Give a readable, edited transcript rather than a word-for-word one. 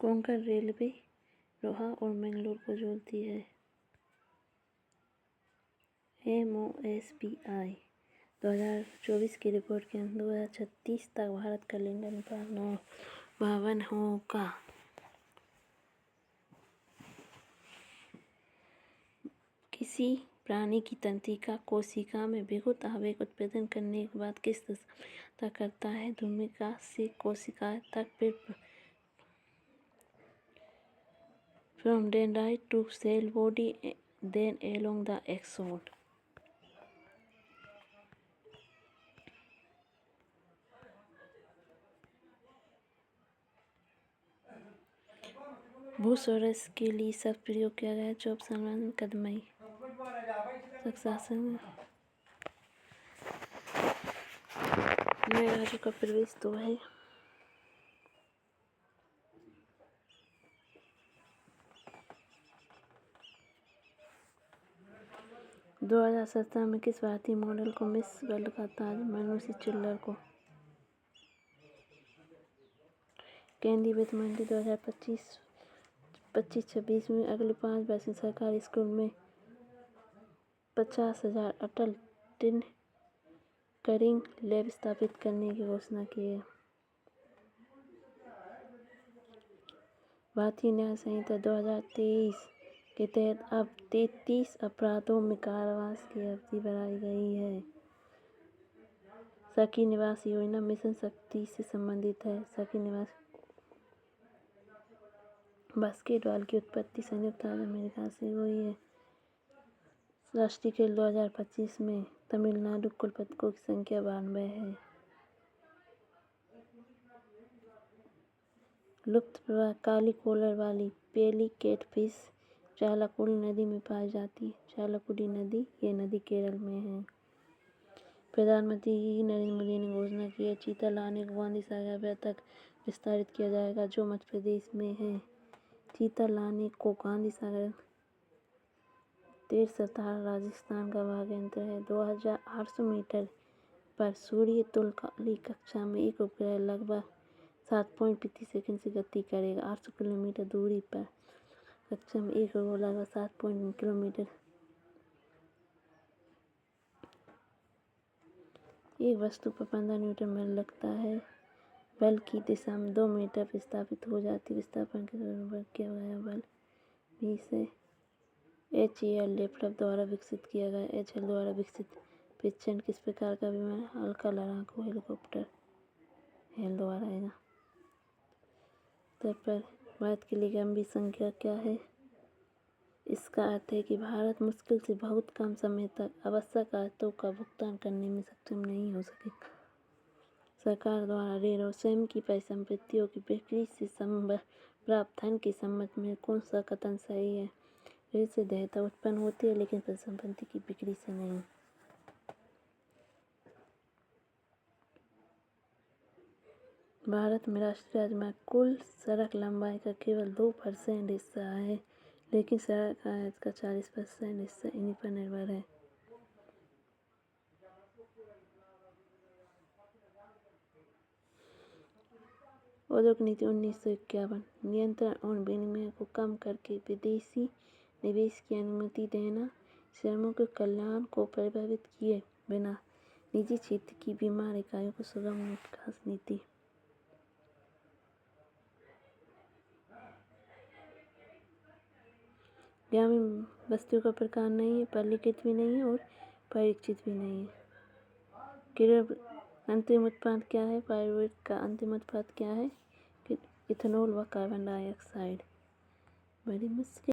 Konkan railway रोहा और मैंगलोर को जोड़ती है। MOSPI 2024 की रिपोर्ट के अनुसार 2036 तक भारत का लिंग अनुपात 9:52 होगा। किसी प्राणी की तंत्रिका कोशिका में विद्युत आवेग उत्पादन करने के बाद किस दशा करता है? भूमिका से कोशिका तक, फिर from dendrite to cell body, then along the axon. भूस्वरस के लिए शब्द प्रयोग किया गया है। चौप साम्राज्य कदमई शासन में राज्य का प्रवेश तो है। 2017 में किस भारतीय मॉडल को मिस वर्ल्ड का ताज? मानुषी चिल्लर को। केंद्रीय वित्त मंत्री 2025-26 में अगले 5 वर्ष में सरकारी स्कूल में 50,000 अटल टिंकरिंग लैब स्थापित करने की घोषणा की है। भारतीय न्याय संहिता 2023 के तहत अब 33 अपराधों में कारावास की अवधि बढ़ाई गई है। सखी निवास योजना मिशन शक्ति से संबंधित है। सखी निवास बास्केटबॉल की उत्पत्ति संयुक्त अरब अमेरिका से हुई है। राष्ट्रीय खेल 2025 में तमिलनाडु कुल पदकों की संख्या 92 है। लुप्त प्रवाह काली कॉलर वाली पेली कैटफिश चालाकुडी नदी में पाई जाती है। चालाकुडी नदी, ये नदी केरल में है। प्रधानमंत्री नरेंद्र मोदी ने घोषणा की है चीता लाने को गांधी सागर तक विस्तारित किया जाएगा, जो मध्य प्रदेश में है। चीता लाने को गांधी सागर तीर्थस्थान राजस्थान का भाग यंत्र है। 2800 मीटर पर सूर्य तुल्यकालिक कक्षा में एक उपग्रह लगभग 7 प्रति सेकंड से गति करेगा। 800 किलोमीटर दूरी पर कक्षा में एक उपग्रह लगभग 7 किलोमीटर एक वस्तु पर 15 न्यूटन बल लगता है। बल की दिशा में 2 मीटर पर स्थापित हो जाती है। विस्थापन के दौरान वर्ग किया गया बल भी से HAL लैपटॉप द्वारा विकसित किया गया। HAL द्वारा विकसित पिस्टन किस प्रकार का विमान? हल्का लड़ाकू हेलीकॉप्टर HAL द्वारा आएगा। पर भारत के लिए गंभीर संख्या क्या है? इसका अर्थ है कि भारत मुश्किल से बहुत कम समय तक आवश्यक आयातों का भुगतान करने में सक्षम नहीं हो सकेगा। सरकार द्वारा ऋण और स्वयं की परिसंपत्तियों की बिक्री से प्राप्त धन के संबंध में कौन सा कथन सही है? ऋण से देयता उत्पन्न होती है, लेकिन परिसंपत्ति की बिक्री से नहीं। भारत में राष्ट्रीय राजमार्ग कुल सड़क लंबाई का केवल 2% हिस्सा है, लेकिन सड़क आयात का 40% हिस्सा इन्हीं पर निर्भर है। औद्योगिक नीति 1951 नियंत्रण और विनिमय को कम करके विदेशी निवेश की अनुमति देना, श्रमिकों के कल्याण को प्रभावित किए बिना निजी क्षेत्र की बीमार इकाइयों को सुगम विकास नीति। ग्रामीण बस्तियों का प्रकार नहीं है, परिलिखित भी नहीं है और परीक्षित भी नहीं है। केरल अंतिम उत्पाद क्या है? पायरुवेट का अंतिम उत्पाद क्या है? इथेनॉल व कार्बन डाइऑक्साइड। बड़ी मुश्किल